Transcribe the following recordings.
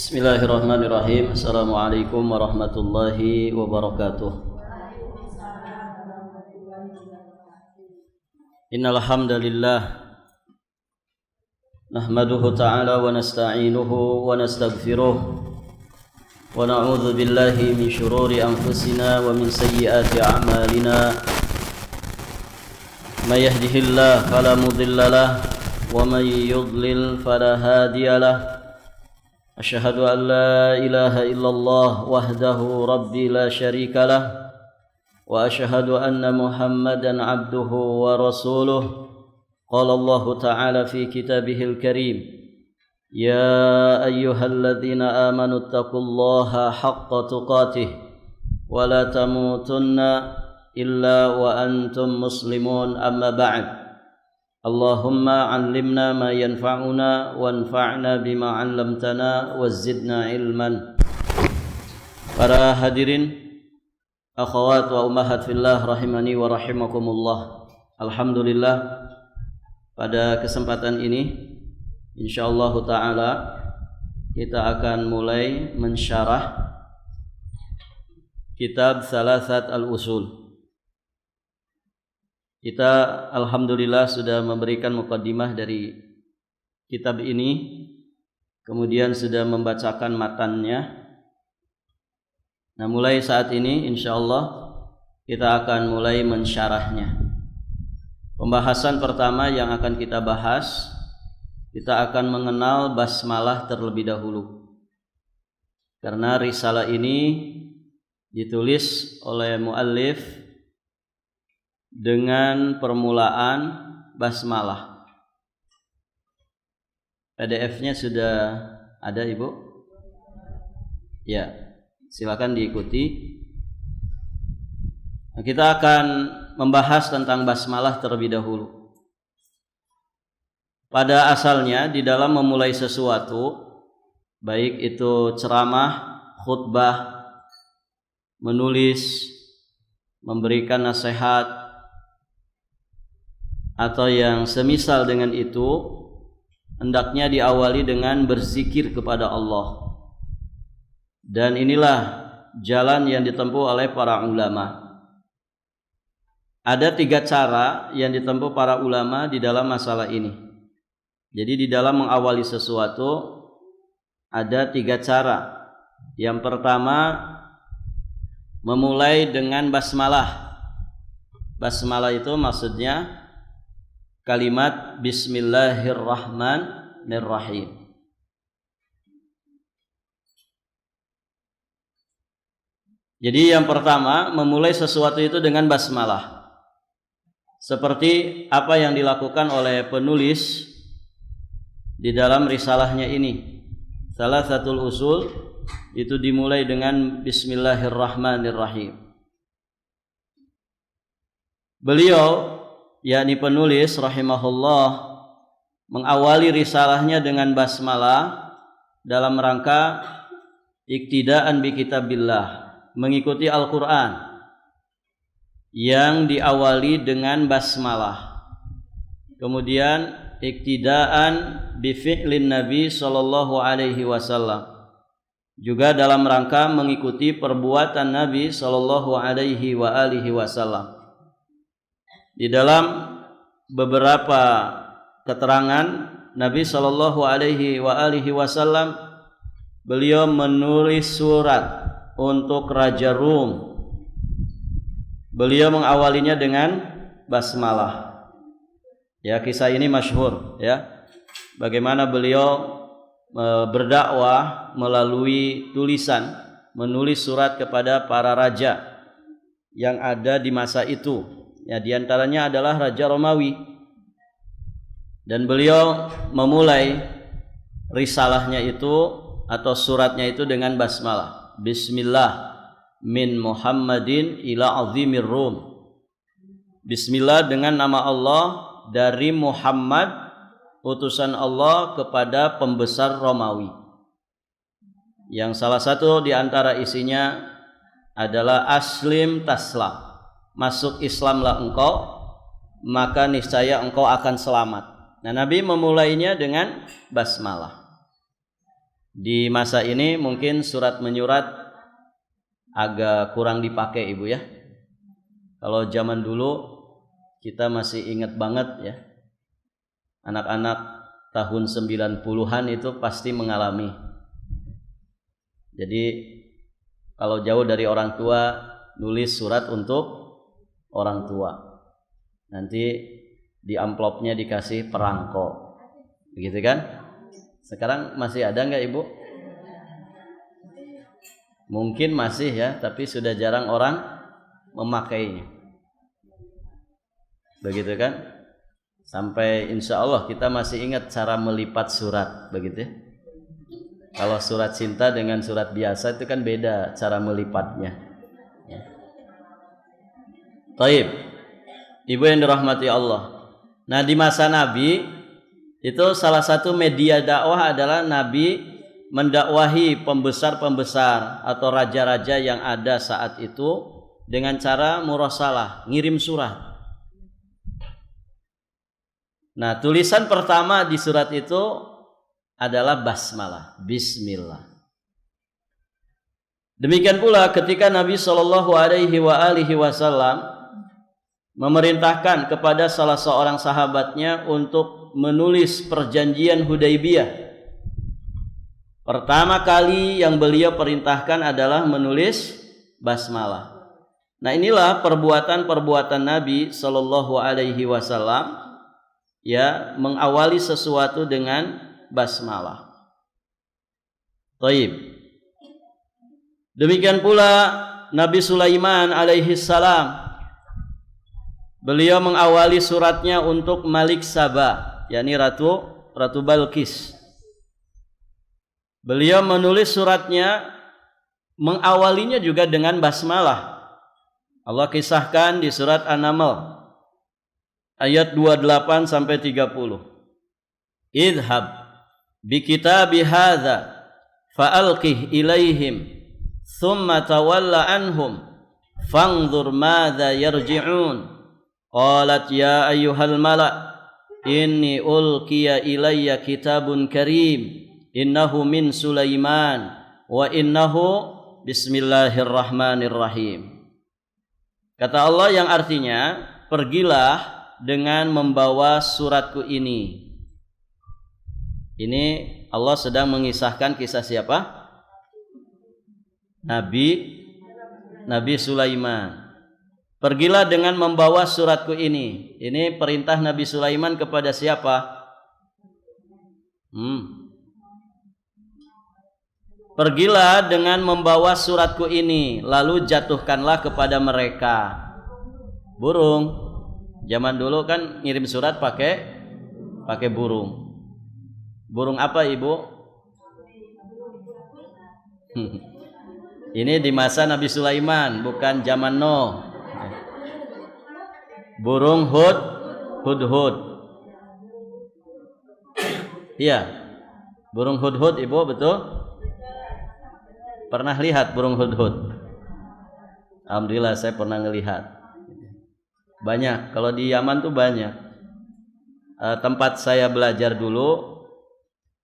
Bismillahirrahmanirrahim. Assalamualaikum warahmatullahi wabarakatuh. Innal hamdalillah nahmaduhu ta'ala wa nasta'inuhu wa nastaghfiruh wa na'udzu billahi min shururi anfusina wa min sayyiati a'malina. May yahdihillahu fala mudilla lahu wa may yudlil fala hadiya lahu. Asyhadu an la ilaha illallah wahdahu rabbi la syarika lah wa asyhadu anna Muhammadan abduhu wa rasuluh. Qala Allah ta'ala fi kitabihil karim, ya ayyuhalladzina amanu taqullaha haqqa tuqatih wa la tamutunna illa wa antum muslimun, amma ba'd. Allahumma 'allimna ma yanfa'una wanfa'na bima 'allamtana wazidna ilman. Para hadirin, akhwat wa ummahat fillah rahimani wa rahimakumullah. Alhamdulillah, pada kesempatan ini insyaallah taala kita akan mulai mensyarah kitab Salasat al-Usul. Kita alhamdulillah sudah memberikan muqaddimah dari kitab ini, kemudian sudah membacakan matannya. Nah, mulai saat ini insyaallah kita akan mulai mensyarahnya. Pembahasan pertama yang akan kita bahas, kita akan mengenal basmalah terlebih dahulu. Karena risalah ini ditulis oleh muallif dengan permulaan basmalah. PDF-nya sudah ada, Ibu? Ya, silakan diikuti. Nah, kita akan membahas tentang basmalah terlebih dahulu. Pada asalnya di dalam memulai sesuatu, baik itu ceramah, khutbah, menulis, memberikan nasihat, atau yang semisal dengan itu, hendaknya diawali dengan berzikir kepada Allah. Dan inilah jalan yang ditempuh oleh para ulama. Ada 3 cara yang ditempuh para ulama di dalam masalah ini. Jadi di dalam mengawali sesuatu ada 3 cara. Yang pertama, memulai dengan basmalah. Basmalah itu maksudnya kalimat Bismillahirrahmanirrahim. Jadi yang pertama, memulai sesuatu itu dengan basmalah. Seperti apa yang dilakukan oleh penulis di dalam risalahnya ini. Salasatul Usul itu dimulai dengan Bismillahirrahmanirrahim. Beliau, yakni penulis rahimahullah, mengawali risalahnya dengan basmalah dalam rangka iktidaan bi kitabillah, mengikuti Al-Quran yang diawali dengan basmalah. Kemudian iktidaan bi fi'lin Nabi sallallahu alaihi wasallam, juga dalam rangka mengikuti perbuatan Nabi sallallahu alaihi wa alihi wasallam. Di dalam beberapa keterangan Nabi sallallahu alaihi wa alihi wasallam, beliau menulis surat untuk Raja Rum. Beliau mengawalinya dengan basmalah. Ya, kisah ini masyhur ya. Bagaimana beliau berdakwah melalui tulisan, menulis surat kepada para raja yang ada di masa itu. Ya, di antaranya adalah Raja Romawi. Dan beliau memulai risalahnya itu atau suratnya itu dengan basmalah. Bismillah min Muhammadin ila azimir Rum. Bismillah, dengan nama Allah, dari Muhammad, utusan Allah, kepada pembesar Romawi. Yang salah satu di antara isinya adalah aslim taslam. Masuk Islamlah engkau, maka niscaya engkau akan selamat. Nah, Nabi memulainya dengan basmalah. Di masa ini mungkin surat menyurat agak kurang dipakai Ibu ya. Kalau zaman dulu kita masih ingat banget ya. Anak-anak tahun 90-an itu pasti mengalami. Jadi kalau jauh dari orang tua, nulis surat untuk orang tua. Nanti di amplopnya dikasih perangko. Begitu kan? Sekarang masih ada nggak Ibu? Mungkin masih ya, tapi sudah jarang orang memakainya. Begitu kan? Sampai insya Allah kita masih ingat cara melipat surat, begitu ya? Kalau surat cinta dengan surat biasa itu kan beda cara melipatnya. Ya. Taib, Ibu yang dirahmati Allah. Nah di masa Nabi itu salah satu media dakwah adalah Nabi mendakwahi pembesar-pembesar atau raja-raja yang ada saat itu dengan cara murasalah, ngirim surat. Nah, tulisan pertama di surat itu adalah basmalah, bismillah. Demikian pula ketika Nabi Shallallahu Alaihi Wasallam memerintahkan kepada salah seorang sahabatnya untuk menulis perjanjian Hudaybiyah. Pertama kali yang beliau perintahkan adalah menulis basmalah. Nah, inilah perbuatan-perbuatan Nabi Shallallahu Alaihi Wasallam ya, mengawali sesuatu dengan basmalah. Taib. Demikian pula Nabi Sulaiman alaihi salam, beliau mengawali suratnya untuk Malik Saba, yakni Ratu Balqis. Beliau menulis suratnya, mengawalinya juga dengan basmalah. Allah kisahkan di surat An-Naml ayat 28 sampai 30. Idhab bi kitabi hadza fa'alqih ilaihim thumma tawalla anhum fanzur madza yarji'un. Qalat ya ayyuhal mala' inni ulqiya ilayya kitabun karim innahu min Sulaiman wa innahu bismillahirrahmanirrahim. Kata Allah yang artinya, pergilah dengan membawa suratku ini. Ini Allah sedang mengisahkan kisah siapa? Nabi Sulaiman. Pergilah dengan membawa suratku ini. Ini perintah Nabi Sulaiman kepada siapa? Pergilah dengan membawa suratku ini, lalu jatuhkanlah kepada mereka. Burung. Zaman dulu kan ngirim surat pakai burung. Burung apa Ibu? Ini di masa Nabi Sulaiman, bukan zaman Nuh. Burung hudhud. Iya. Burung hudhud Ibu, betul? Pernah lihat burung hudhud? Alhamdulillah saya pernah ngelihat. Banyak, kalau di Yaman tuh banyak. Tempat saya belajar dulu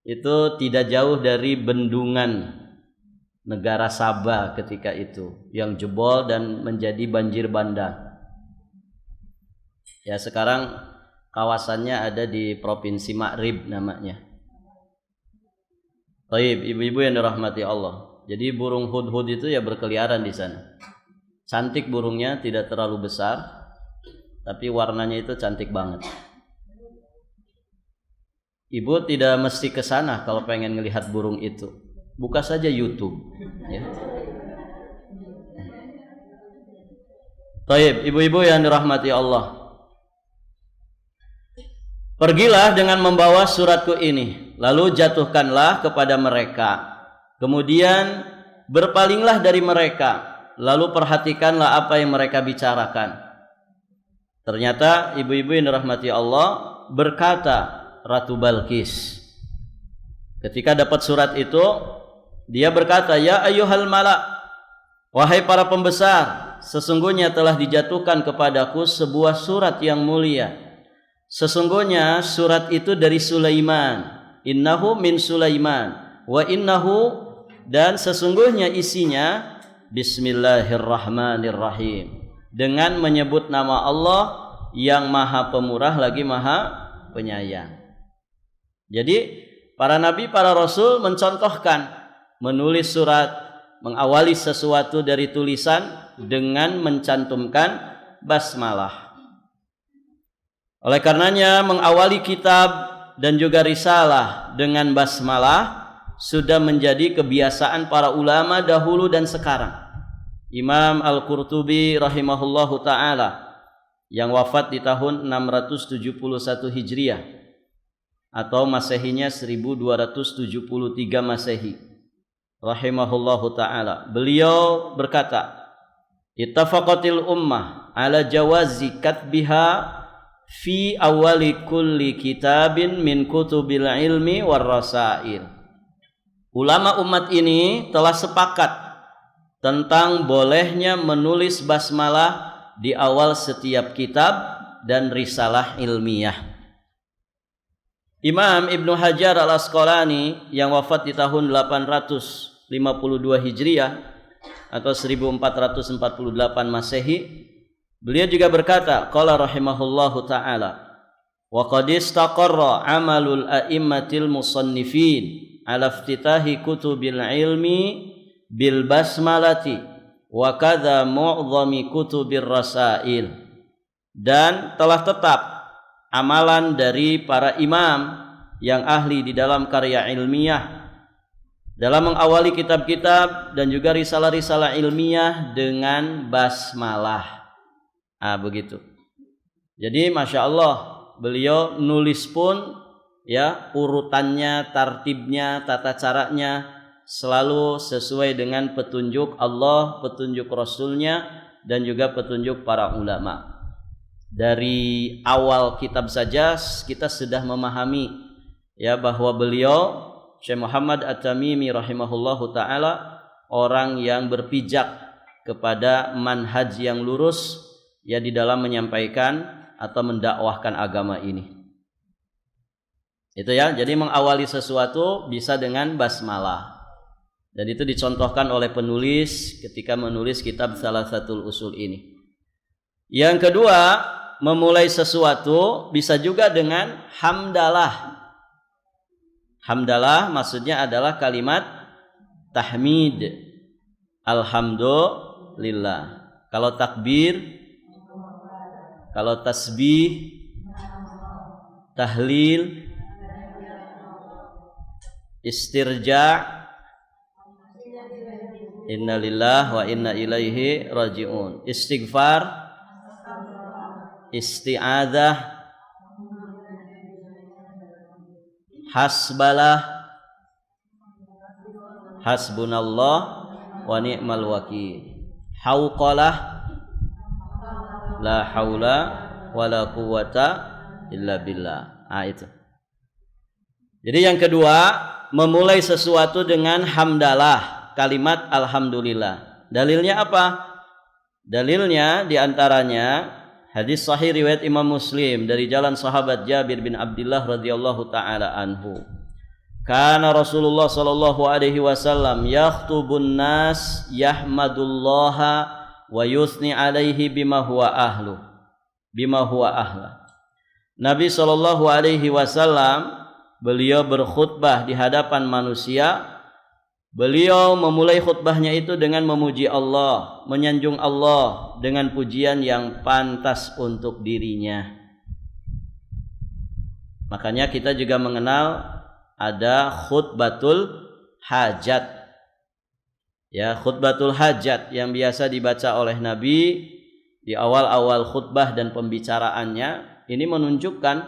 itu tidak jauh dari bendungan negara Sabah ketika itu, yang jebol dan menjadi banjir bandang. Ya, sekarang kawasannya ada di Provinsi Ma'rib namanya. Baik, ibu-ibu yang dirahmati Allah. Jadi burung hudhud itu ya berkeliaran di sana. Cantik burungnya, tidak terlalu besar, tapi warnanya itu cantik banget. Ibu tidak mesti ke sana kalau pengen melihat burung itu. Buka saja YouTube. Ya. Baik, ibu-ibu yang dirahmati Allah. Pergilah dengan membawa suratku ini, lalu jatuhkanlah kepada mereka. Kemudian berpalinglah dari mereka, lalu perhatikanlah apa yang mereka bicarakan. Ternyata ibu-ibu yang dirahmati Allah, berkata Ratu Balqis ketika dapat surat itu, dia berkata, ya ayyuhal mala', wahai para pembesar, sesungguhnya telah dijatuhkan kepadaku sebuah surat yang mulia. Sesungguhnya surat itu dari Sulaiman, innahu min Sulaiman, wa innahu, dan sesungguhnya isinya bismillahirrahmanirrahim, dengan menyebut nama Allah yang maha pemurah lagi maha penyayang. Jadi para nabi, para rasul mencontohkan menulis surat, mengawali sesuatu dari tulisan dengan mencantumkan basmalah. Oleh karenanya mengawali kitab dan juga risalah dengan basmalah sudah menjadi kebiasaan para ulama dahulu dan sekarang. Imam Al-Qurtubi rahimahullahu ta'ala yang wafat di tahun 671 Hijriah atau Masehinya 1273 Masehi rahimahullahu ta'ala, beliau berkata, ittafaqatil ummah ala jawazi katbiha fi awali kulli kitabin min kutubil ilmi war rasail. Ulama umat ini telah sepakat tentang bolehnya menulis basmalah di awal setiap kitab dan risalah ilmiah. Imam Ibnu Hajar Al-Asqalani yang wafat di tahun 852 Hijriah atau 1448 Masehi, beliau juga berkata, qala rahimahullahu ta'ala, wa qad istaqarra amalul a'immatil musannifin ala iftitahi kutubil ilmi bil basmalati wa kadza mu'dhami kutubir rasail. Dan telah tetap amalan dari para imam yang ahli di dalam karya ilmiah dalam mengawali kitab-kitab dan juga risalah-risalah ilmiah dengan basmalah. Begitu. Jadi Masya Allah, beliau nulis pun ya urutannya, tartibnya, tata caranya selalu sesuai dengan petunjuk Allah, petunjuk Rasulnya, dan juga petunjuk para ulama. Dari awal kitab saja kita sudah memahami ya bahwa beliau Syekh Muhammad At-Tamimi rahimahullahu ta'ala orang yang berpijak kepada manhaj yang lurus ya di dalam menyampaikan atau mendakwahkan agama ini. Itu ya, jadi mengawali sesuatu bisa dengan basmalah. Dan itu dicontohkan oleh penulis ketika menulis kitab Salasatul Usul ini. Yang kedua, memulai sesuatu bisa juga dengan hamdalah. Hamdalah maksudnya adalah kalimat tahmid. Alhamdulillah. Kalau takbir, kalau tasbih, tahlil, istirja', innalillah wa inna ilaihi raji'un, istighfar, isti'adzah, hasbalah, hasbunallah wa ni'mal wakil, hauqalah, la haula wa la quwata illa billah. Itu. Jadi yang kedua, memulai sesuatu dengan hamdalah, kalimat alhamdulillah. Dalilnya apa? Dalilnya diantaranya hadis sahih riwayat Imam Muslim dari jalan sahabat Jabir bin Abdullah radhiyallahu taala anhu. Kana Rasulullah sallallahu alaihi wasallam yakhtubun nas yahmadullaha wa yusni alaihi bima huwa ahlu. Nabi sallallahu alaihi wasallam beliau berkhutbah di hadapan manusia. Beliau memulai khutbahnya itu dengan memuji Allah, menyanjung Allah dengan pujian yang pantas untuk dirinya. Makanya kita juga mengenal ada khutbatul hajat. Ya, khutbatul hajat yang biasa dibaca oleh Nabi di awal-awal khutbah dan pembicaraannya. Ini menunjukkan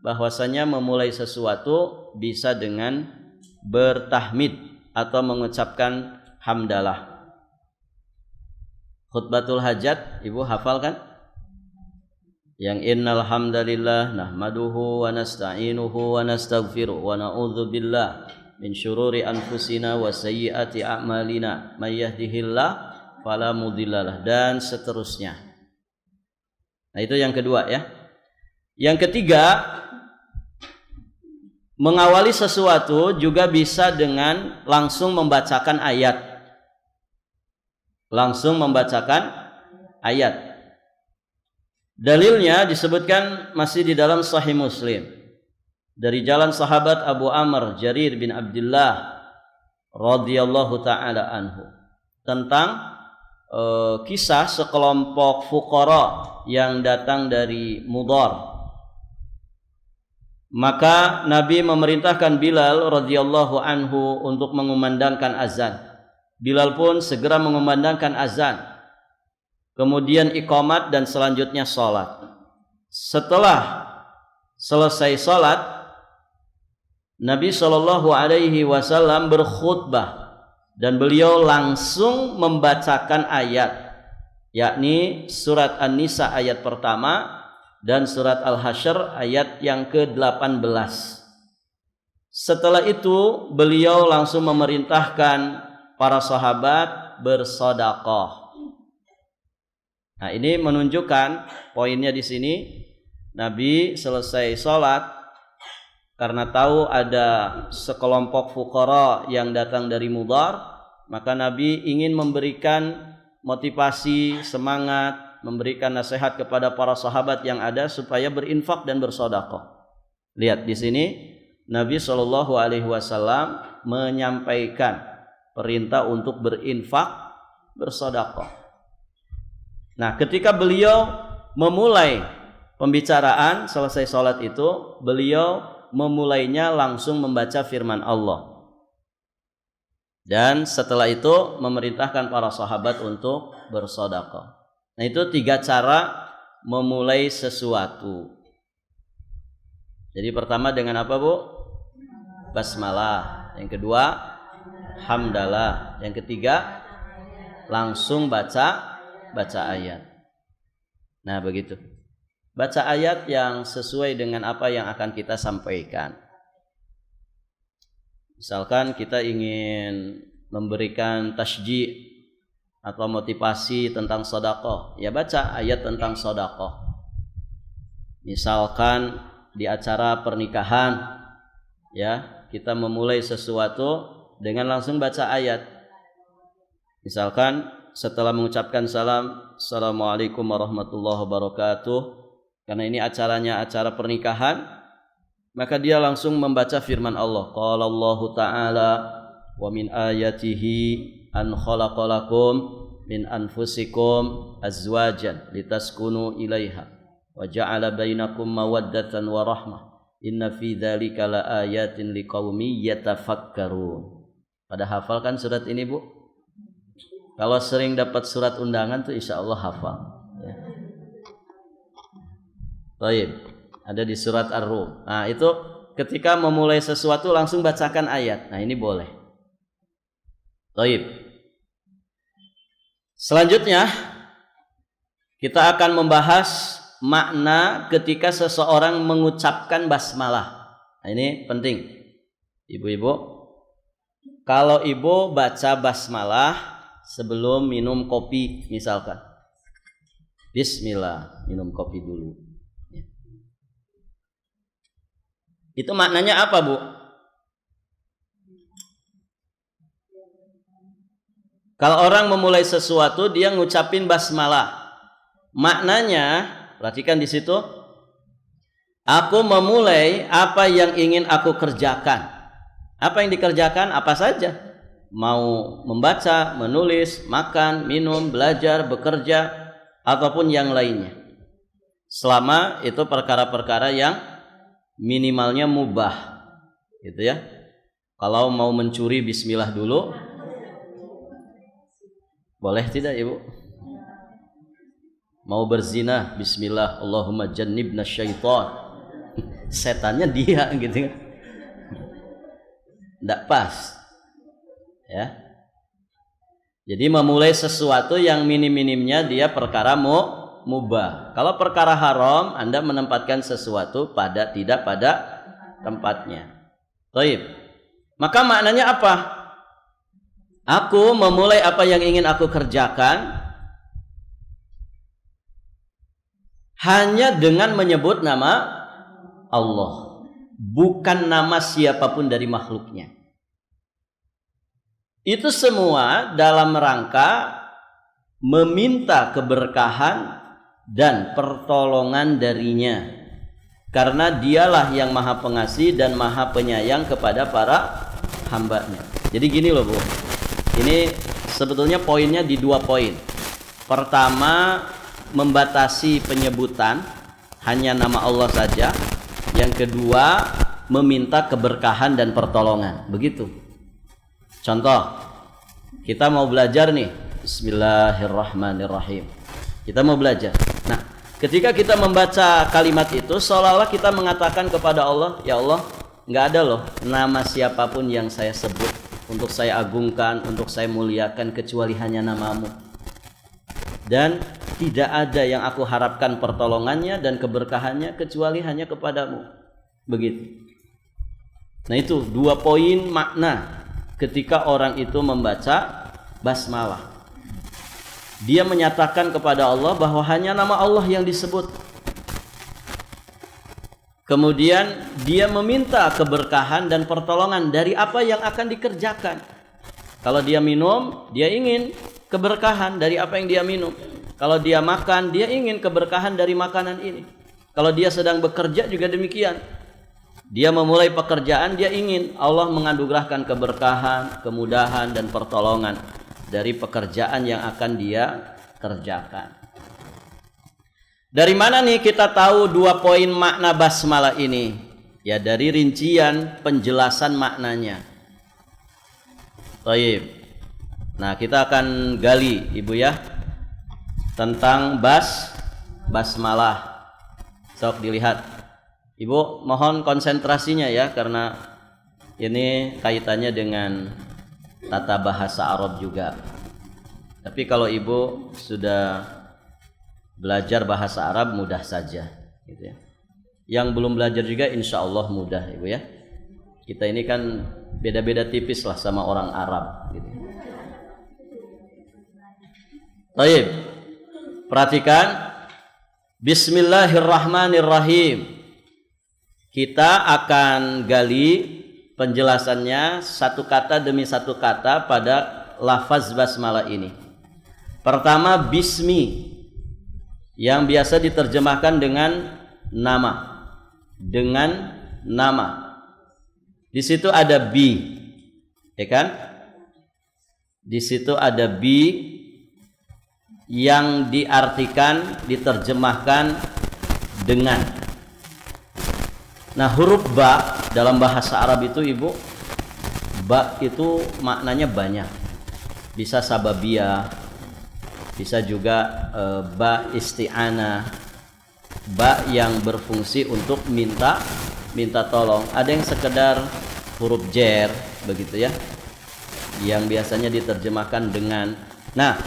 bahwasanya memulai sesuatu bisa dengan bertahmid atau mengucapkan hamdalah. Khutbatul hajat, ibu hafal kan? Yang innal hamdalillah nahmaduhu wa nasta'inuhu wa nastaghfiruh wa na'udzu billah min syururi anfusina wa sayyiati a'malina may yahdihillah fala mudhillalah, dan seterusnya. Nah, itu yang kedua ya. Yang ketiga, mengawali sesuatu juga bisa dengan langsung membacakan ayat. Langsung membacakan ayat. Dalilnya disebutkan masih di dalam Sahih Muslim. Dari jalan sahabat Abu Amr Jarir bin Abdullah radhiyallahu taala anhu tentang kisah sekelompok fuqara yang datang dari Mudar. Maka Nabi memerintahkan Bilal radhiyallahu anhu untuk mengumandangkan azan. Bilal pun segera mengumandangkan azan. Kemudian iqamat dan selanjutnya salat. Setelah selesai salat, Nabi sallallahu alaihi wasallam berkhutbah dan beliau langsung membacakan ayat, yakni surat An-Nisa ayat pertama dan surat Al-Hasyr ayat yang ke-18. Setelah itu beliau langsung memerintahkan para sahabat bersedekah. Nah, ini menunjukkan poinnya di sini, Nabi selesai salat karena tahu ada sekelompok fuqara yang datang dari Mudar, maka Nabi ingin memberikan motivasi, semangat, memberikan nasihat kepada para sahabat yang ada supaya berinfak dan bersedekah. Lihat di sini Nabi Shallallahu alaihi wasallam menyampaikan perintah untuk berinfak, bersedekah. Nah, ketika beliau memulai pembicaraan selesai salat itu, beliau memulainya langsung membaca firman Allah. Dan setelah itu memerintahkan para sahabat untuk bersedekah. Nah, itu 3 cara memulai sesuatu. Jadi pertama dengan apa, Bu? Basmalah. Yang kedua, hamdalah. Yang ketiga, langsung baca ayat. Nah, begitu. Baca ayat yang sesuai dengan apa yang akan kita sampaikan. Misalkan kita ingin memberikan tasji' atau motivasi tentang sedekah, ya baca ayat tentang sedekah. Misalkan di acara pernikahan, ya, kita memulai sesuatu dengan langsung baca ayat. Misalkan setelah mengucapkan salam, Assalamualaikum warahmatullahi wabarakatuh, karena ini acaranya acara pernikahan, maka dia langsung membaca firman Allah. Qala Allah Ta'ala wa min ayatihi an khalaqalakum min anfusikum azwajan litaskunu ilaiha wa ja'ala bainakum mawaddatan wa rahmah inna fi dzalika laayatin liqaumin yatafakkarun. Pada hafal kan surat ini, Bu? Kalau sering dapat surat undangan tuh insyaallah hafal ya. Baik, ada di surat Ar-Rum. Nah, itu ketika memulai sesuatu langsung bacakan ayat. Nah, ini boleh. Baik. Selanjutnya kita akan membahas makna ketika seseorang mengucapkan basmalah. Nah, ini penting. Ibu-ibu, kalau ibu baca basmalah sebelum minum kopi misalkan. Bismillah, minum kopi dulu. Itu maknanya apa, Bu? Kalau orang memulai sesuatu, dia ngucapin basmalah. Maknanya, perhatikan di situ. Aku memulai apa yang ingin aku kerjakan. Apa yang dikerjakan? Apa saja. Mau membaca, menulis, makan, minum, belajar, bekerja, ataupun yang lainnya. Selama itu perkara-perkara yang minimalnya mubah. Gitu ya. Kalau mau mencuri, bismillah dulu. Boleh tidak, Ibu? Mau berzina, bismillah, Allahumma jannibna syaitan. Setannya dia gitu. Tidak pas. Ya. Jadi memulai sesuatu yang minim-minimnya dia perkara mubah. Kalau perkara haram, Anda menempatkan sesuatu tidak pada tempatnya. Baik. Maka maknanya apa? Aku memulai apa yang ingin aku kerjakan hanya dengan menyebut nama Allah. bukan nama siapapun dari makhluknya. Itu semua dalam rangka meminta keberkahan dan pertolongan darinya, karena dialah yang maha pengasih dan maha penyayang kepada para hambanya. Jadi gini loh Bu, ini sebetulnya poinnya di 2 poin. Pertama, membatasi penyebutan hanya nama Allah saja. Yang kedua, meminta keberkahan dan pertolongan. Begitu. Contoh, kita mau belajar nih, Bismillahirrahmanirrahim. Kita mau belajar. Nah, ketika kita membaca kalimat itu, seolah-olah kita mengatakan kepada Allah, ya Allah, nggak ada loh nama siapapun yang saya sebut untuk saya agungkan, untuk saya muliakan kecuali hanya namamu. Dan tidak ada yang aku harapkan pertolongannya dan keberkahannya kecuali hanya kepadamu. Begitu. Nah, itu 2 poin makna ketika orang itu membaca basmalah. Dia menyatakan kepada Allah bahwa hanya nama Allah yang disebut. Kemudian dia meminta keberkahan dan pertolongan dari apa yang akan dikerjakan. Kalau dia minum, dia ingin keberkahan dari apa yang dia minum. Kalau dia makan, dia ingin keberkahan dari makanan ini. Kalau dia sedang bekerja juga demikian. Dia memulai pekerjaan, dia ingin Allah menganugerahkan keberkahan, kemudahan dan pertolongan dari pekerjaan yang akan dia kerjakan. Dari mana nih kita tahu 2 poin makna basmalah ini? Ya dari rincian penjelasan maknanya. Baik. Nah, kita akan gali Ibu ya tentang basmalah. Sok dilihat. Ibu mohon konsentrasinya ya, karena ini kaitannya dengan tata bahasa Arab juga. Tapi kalau Ibu sudah belajar bahasa Arab mudah saja gitu ya. Yang belum belajar juga insya Allah mudah Ibu ya. Kita ini kan beda-beda tipis lah sama orang Arab gitu. Baik. Perhatikan. Bismillahirrahmanirrahim. Kita akan gali penjelasannya satu kata demi satu kata pada lafaz basmalah ini. Pertama, bismi, yang biasa diterjemahkan dengan nama. Dengan nama. Di situ ada bi, ya kan? Di situ ada bi yang diartikan, diterjemahkan dengan. Nah, huruf ba dalam bahasa Arab itu Ibu, ba itu maknanya banyak. Bisa sababiyah, bisa juga ba isti'anah, ba yang berfungsi untuk minta tolong. Ada yang sekedar huruf jer begitu ya, yang biasanya diterjemahkan dengan. Nah,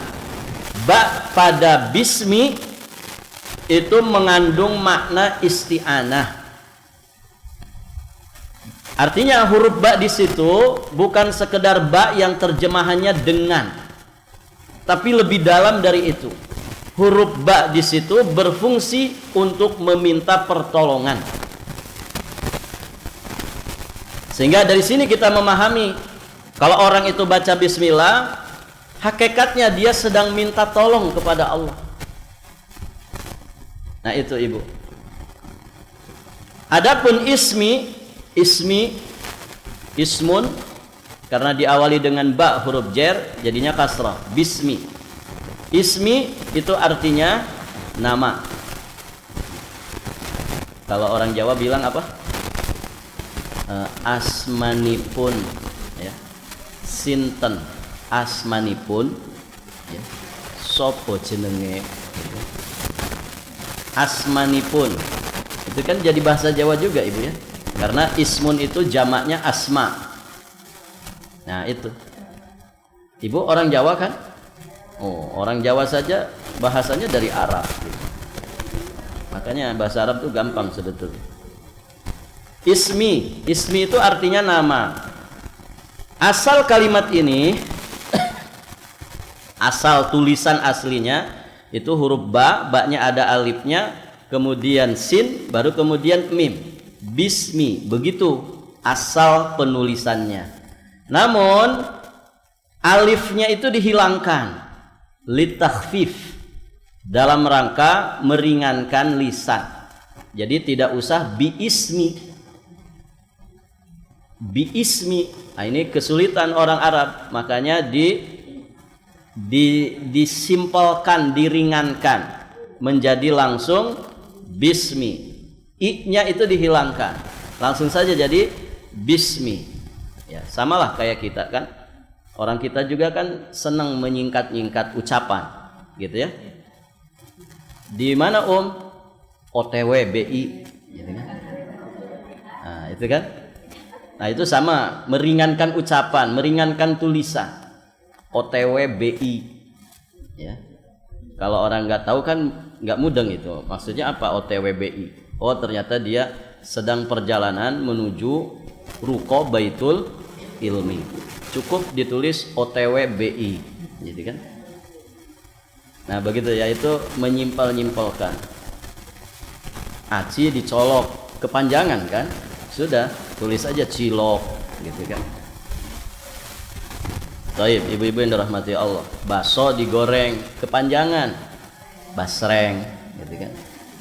ba pada bismi itu mengandung makna isti'anah. Artinya huruf ba di situ bukan sekedar ba yang terjemahannya dengan, tapi lebih dalam dari itu. Huruf ba di situ berfungsi untuk meminta pertolongan. Sehingga dari sini kita memahami kalau orang itu baca bismillah, hakikatnya dia sedang minta tolong kepada Allah. Nah, itu Ibu. Adapun ismun, karena diawali dengan ba huruf jer jadinya kasrah, bismi. Ismi itu artinya nama. Kalau orang Jawa bilang apa? Asmanipun ya. Sinten asmanipun ya. Sopo jenenge. Asmanipun. Itu kan jadi bahasa Jawa juga Ibu ya. Karena ismun itu jamaknya asma. Nah, itu. Ibu orang Jawa kan? Oh, orang Jawa saja bahasanya dari Arab gitu. Makanya bahasa Arab itu gampang sebetulnya. Ismi itu artinya nama. Asal kalimat ini asal tulisan aslinya itu huruf ba, ba-nya ada alifnya, kemudian sin, baru kemudian mim. bismi, begitu asal penulisannya. Namun alifnya itu dihilangkan litakhfif, dalam rangka meringankan lisan. Jadi tidak usah biismi. Biismi, nah ini kesulitan orang Arab, makanya disimpelkan, diringankan menjadi langsung bismi. I-nya itu dihilangkan, langsung saja jadi bismi. Ya, samalah kayak kita kan. Orang kita juga kan senang menyingkat-nyingkat ucapan, gitu ya. Di mana OTW BI, gitu kan. Nah, itu kan. Nah, itu sama, meringankan ucapan, meringankan tulisan. OTW BI. Ya. Kalau orang nggak tahu kan nggak mudeng itu. Maksudnya apa OTW BI? Oh, ternyata dia sedang perjalanan menuju ruko Baitul Ilmi. Cukup ditulis OTW BI, gitu kan? Nah, begitu ya, itu menyimpal-nyimpalkan. Aci dicolok, kepanjangan kan? Sudah, tulis aja cilok, gitu kan? Baik, ibu-ibu yang dirahmati Allah. Bakso digoreng, kepanjangan, basreng, gitu kan?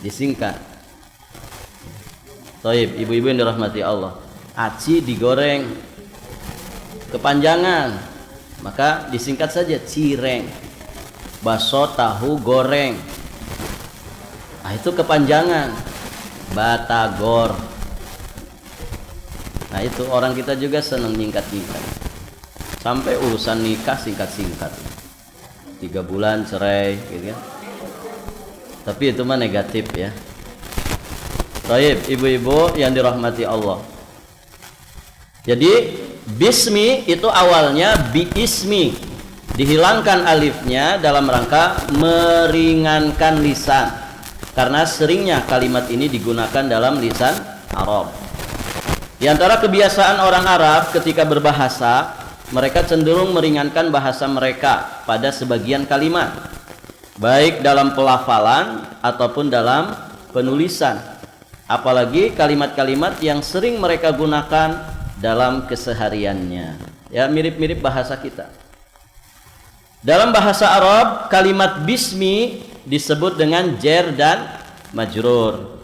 Disingkat. Baik, ibu-ibu yang dirahmati Allah. Aci digoreng, kepanjangan, maka disingkat saja cireng. Bakso tahu goreng, nah itu kepanjangan, batagor. Nah itu orang kita juga senang nyingkat-nyingkat, sampai urusan nikah singkat-singkat, 3 bulan cerai, gitu kan. Tapi itu mah negatif ya. Baik, ibu-ibu yang dirahmati Allah. Jadi bismi itu awalnya biismi, dihilangkan alifnya dalam rangka meringankan lisan, karena seringnya kalimat ini digunakan dalam lisan Arab. Di antara kebiasaan orang Arab ketika berbahasa, mereka cenderung meringankan bahasa mereka pada sebagian kalimat, baik dalam pelafalan ataupun dalam penulisan, apalagi kalimat-kalimat yang sering mereka gunakan dalam kesehariannya. Ya, mirip-mirip bahasa kita. Dalam bahasa Arab, kalimat bismi disebut dengan jar dan majrur.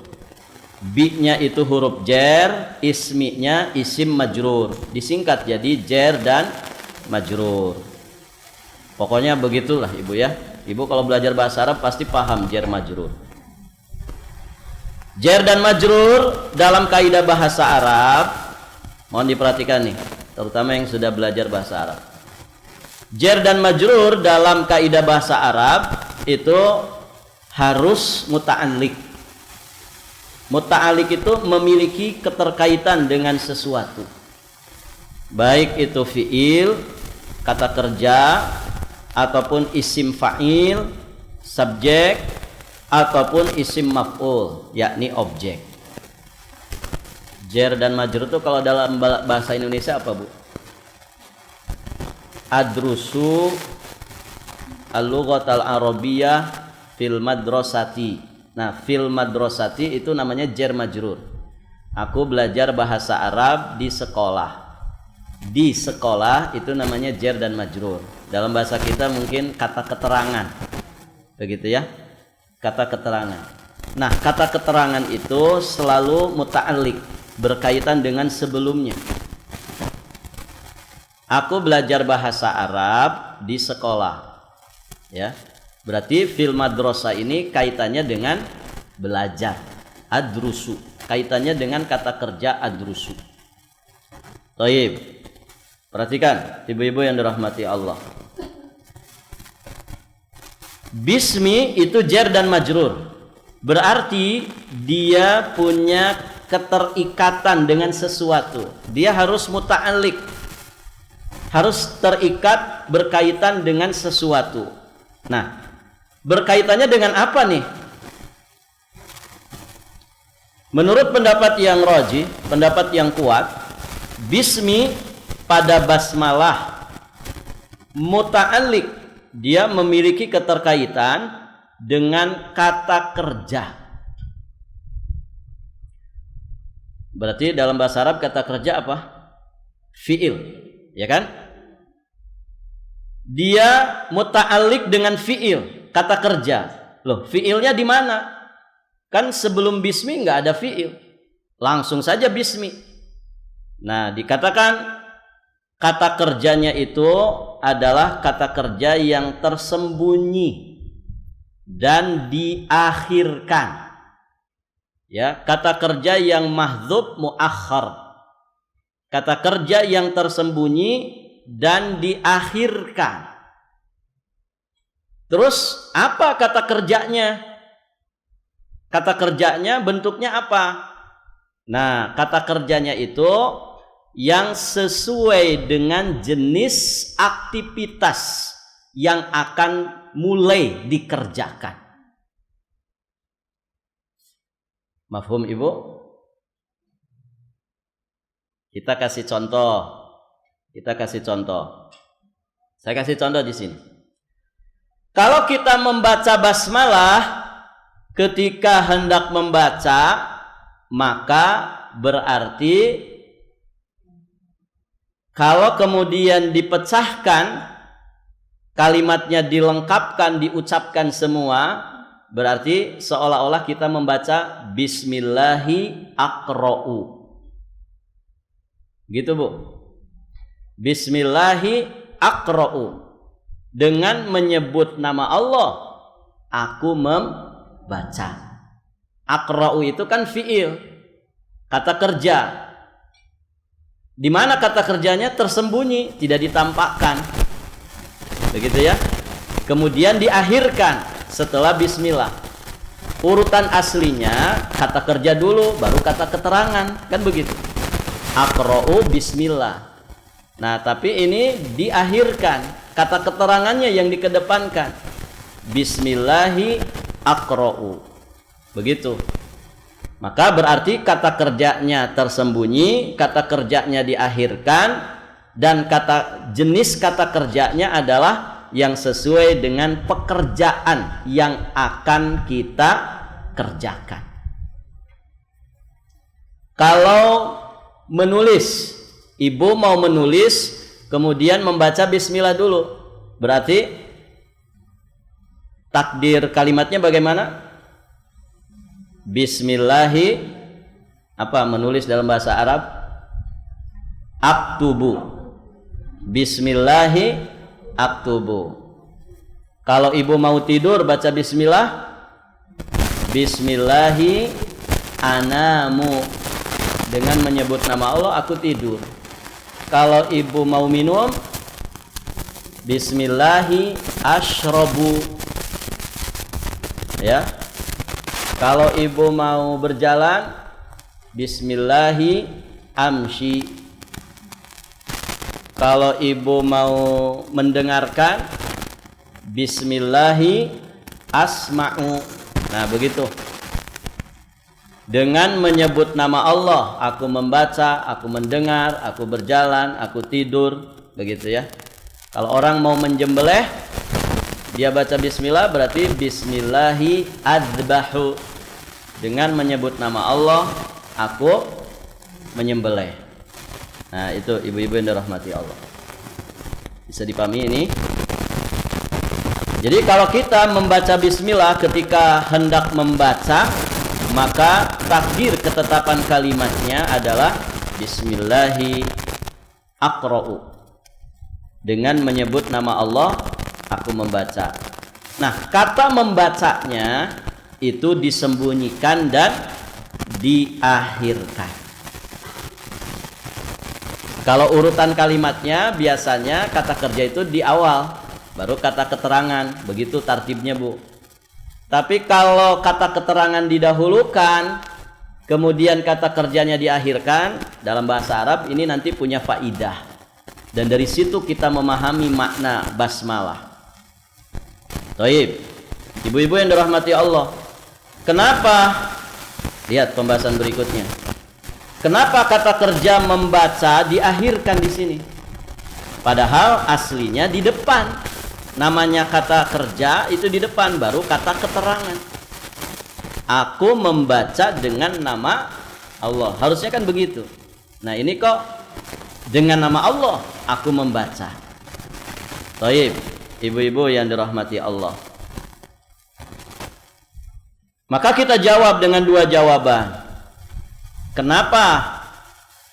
Bi-nya itu huruf jar, ismi-nya isim majrur. Disingkat jadi jar dan majrur. Pokoknya begitulah ibu ya. Ibu kalau belajar bahasa Arab pasti paham jar majrur. Jar dan majrur dalam kaidah bahasa Arab, mohon diperhatikan nih, terutama yang sudah belajar bahasa Arab. Jar dan majrur dalam kaidah bahasa Arab itu harus muta'alliq. Muta'alliq itu memiliki keterkaitan dengan sesuatu, baik itu fiil, kata kerja, ataupun isim fa'il, subjek, ataupun isim maf'ul, yakni objek. Jar dan majrur itu kalau dalam bahasa Indonesia apa, Bu? Adrusu al-lughatal arabiyyah fil madrasati. Nah, fil madrasati itu namanya jar majrur. Aku belajar bahasa Arab di sekolah. Di sekolah itu namanya jar dan majrur. Dalam bahasa kita mungkin kata keterangan. Begitu ya? Kata keterangan. Nah, kata keterangan itu selalu muta'alliq, berkaitan dengan sebelumnya. Aku belajar bahasa Arab di sekolah. Ya. Berarti fil madrasah ini kaitannya dengan belajar. Adrusu, kaitannya dengan kata kerja adrusu. Baik. Perhatikan ibu-ibu yang dirahmati Allah. Bismi itu jar dan majrur. Berarti dia punya keterikatan dengan sesuatu. Dia harus muta'alliq, harus terikat, berkaitan dengan sesuatu. Nah, berkaitannya dengan apa nih? Menurut pendapat yang rajih, pendapat yang kuat, bismi pada basmalah muta'alliq, dia memiliki keterkaitan dengan kata kerja. Berarti dalam bahasa Arab kata kerja apa? Fi'il, ya kan? Dia muta'alliq dengan fi'il, kata kerja. Loh, fi'ilnya di mana? Kan sebelum bismi nggak ada fi'il, langsung saja bismi. Nah, dikatakan kata kerjanya itu adalah kata kerja yang tersembunyi dan diakhirkan. Ya, kata kerja yang mahdzub muakhar. Kata kerja yang tersembunyi dan diakhirkan. Terus apa kata kerjanya? Kata kerjanya bentuknya apa? Nah, kata kerjanya itu yang sesuai dengan jenis aktivitas yang akan mulai dikerjakan. Mafhum Ibu? Kita kasih contoh. Saya kasih contoh di sini. Kalau kita membaca basmalah ketika hendak membaca, maka berarti kalau kemudian dipecahkan, kalimatnya dilengkapkan, diucapkan semua, berarti seolah-olah kita membaca Bismillahi aqra'u. Gitu Bu. Bismillahi aqra'u. Dengan menyebut nama Allah, aku membaca. Aqra'u itu kan fi'il, kata kerja. Di mana kata kerjanya tersembunyi, tidak ditampakkan. Begitu ya. Kemudian diakhirkan setelah bismillah. Urutan aslinya kata kerja dulu, baru kata keterangan, kan begitu. Aqra'u bismillah. Nah, tapi ini diakhirkan, kata keterangannya yang dikedepankan. Bismillahi aqra'u. Begitu. Maka berarti kata kerjanya tersembunyi, kata kerjanya diakhirkan, dan jenis kata kerjanya adalah yang sesuai dengan pekerjaan yang akan kita kerjakan. Kalau menulis, Ibu mau menulis kemudian membaca bismillah dulu, berarti takdir kalimatnya bagaimana? Bismillahi apa menulis dalam bahasa Arab? Aktubu. Bismillahi aktubu. Kalau Ibu mau tidur baca bismillah. Bismillahi anamu. Dengan menyebut nama Allah aku tidur. Kalau Ibu mau minum, Bismillahi ashrobu. Ya. Kalau Ibu mau berjalan, Bismillahi amshi. Kalau Ibu mau mendengarkan, Bismillahi asma'u. Nah, begitu. Dengan menyebut nama Allah, aku membaca, aku mendengar, aku berjalan, aku tidur, begitu ya. Kalau orang mau menjembelih, dia baca bismillah, berarti Bismillahi adzbahu. Dengan menyebut nama Allah, aku menyembelih. Nah, itu ibu-ibu yang dirahmati Allah. Bisa dipahami ini? Jadi kalau kita membaca bismillah ketika hendak membaca, maka takdir ketetapan kalimatnya adalah Bismillahi aqra'u. Dengan menyebut nama Allah, aku membaca. Nah, kata membacanya itu disembunyikan dan diakhirkan. Kalau urutan kalimatnya biasanya kata kerja itu di awal, baru kata keterangan, begitu tartibnya Bu. Tapi kalau kata keterangan didahulukan, kemudian kata kerjanya diakhirkan, dalam bahasa Arab ini nanti punya faidah. Dan dari situ kita memahami makna basmalah. Taib. Ibu-ibu yang dirahmati Allah. Kenapa? Lihat pembahasan berikutnya. Kenapa kata kerja membaca diakhirkan di sini? Padahal aslinya di depan. Namanya kata kerja itu di depan, baru kata keterangan. Aku membaca dengan nama Allah. Harusnya kan begitu. Nah, ini kok dengan nama Allah aku membaca. Baik, ibu-ibu yang dirahmati Allah. Maka kita jawab dengan dua jawaban. Kenapa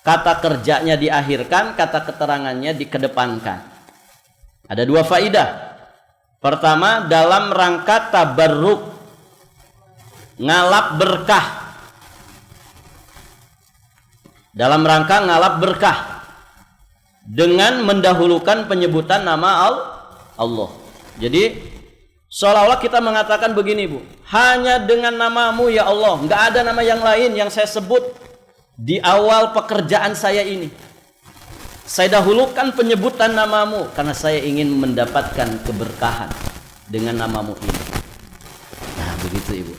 kata kerjanya diakhirkan, kata keterangannya dikedepankan? Ada dua faidah. Pertama, dalam rangka tabarruk, ngalap berkah. Dalam rangka ngalap berkah dengan mendahulukan penyebutan nama Allah. Jadi seolah-olah kita mengatakan begini, Bu, hanya dengan namamu ya Allah, nggak ada nama yang lain yang saya sebut di awal pekerjaan saya ini. Saya dahulukan penyebutan namamu karena saya ingin mendapatkan keberkahan dengan namamu ini. Nah, begitu Ibu.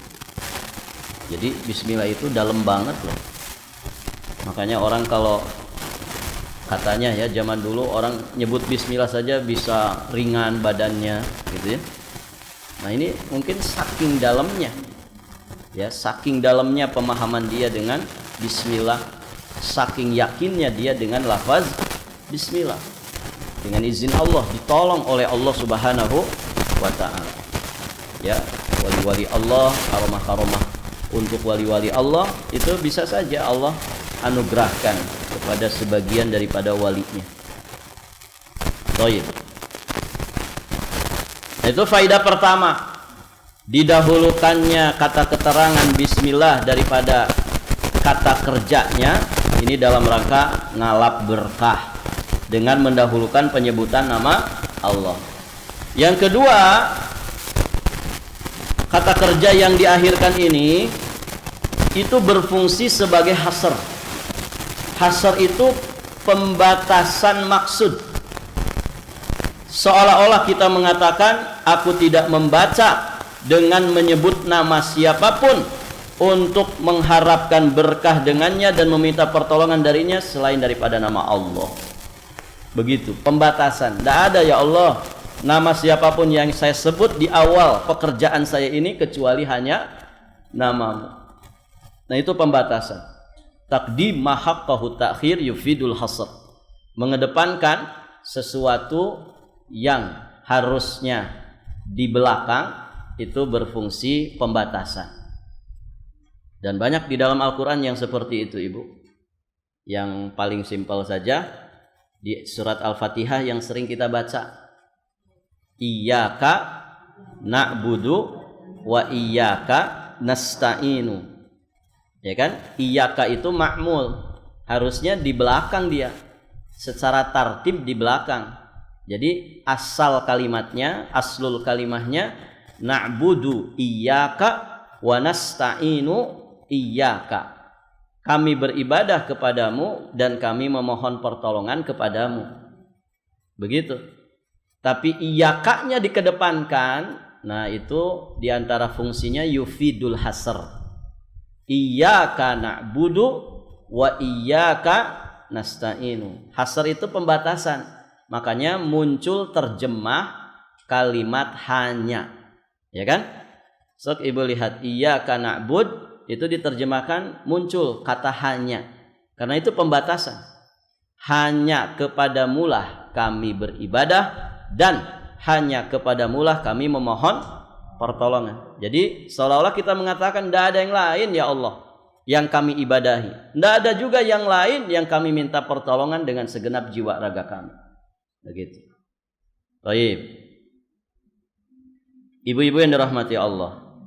Jadi bismillah itu dalam banget loh. Makanya orang kalau katanya ya zaman dulu orang nyebut bismillah saja bisa ringan badannya gitu ya. Nah, ini mungkin saking dalamnya. Ya, saking dalamnya pemahaman dia dengan bismillah, saking yakinnya dia dengan lafaz bismillah. Dengan izin Allah, ditolong oleh Allah Subhanahu wa taala. Ya, wali-wali Allah, karomah-karomah untuk wali-wali Allah itu bisa saja Allah anugerahkan kepada sebagian daripada walinya. Baik. Itu faidah pertama. Didahulukannya kata keterangan bismillah daripada kata kerjanya, ini dalam rangka ngalap berkah dengan mendahulukan penyebutan nama Allah. Yang kedua, kata kerja yang diakhirkan ini itu berfungsi sebagai hasr. Hasr itu pembatasan maksud. Seolah-olah kita mengatakan aku tidak membaca dengan menyebut nama siapapun untuk mengharapkan berkah dengannya dan meminta pertolongan darinya selain daripada nama Allah. Begitu, pembatasan. Tidak ada ya Allah nama siapapun yang saya sebut di awal pekerjaan saya ini kecuali hanya namamu. Nah, itu pembatasan. Taqdim ma haqqahu ta'khir yufidul hasr. Mengedepankan sesuatu yang harusnya di belakang itu berfungsi pembatasan. Dan banyak di dalam Al-Quran yang seperti itu, Ibu. Yang paling simpel saja di surat Al-Fatihah yang sering kita baca, Iyyaka na'budu wa iyyaka nasta'inu. Ya kan? Iyyaka itu ma'mul, harusnya di belakang dia, secara tartib di belakang. Jadi asal kalimatnya, aslul kalimahnya na'budu iyyaka wa nasta'inu iyyaka. Kami beribadah kepadamu dan kami memohon pertolongan kepadamu. Begitu. Tapi iyyakanya dikedepankan. Nah, itu diantara fungsinya yufidul hasr. Iyyaka na'budu wa iyyaka nasta'inu. Hasr itu pembatasan. Makanya muncul terjemah kalimat hanya. Ya kan? So, Ibu lihat iyyaka na'bud itu diterjemahkan muncul kata hanya. Karena itu pembatasan. Hanya kepadamulah kami beribadah dan hanya kepadamulah kami memohon pertolongan. Jadi seolah-olah kita mengatakan tidak ada yang lain ya Allah yang kami ibadahi. Tidak ada juga yang lain yang kami minta pertolongan dengan segenap jiwa raga kami. Begitu. Baik. Ibu-ibu yang dirahmati Allah.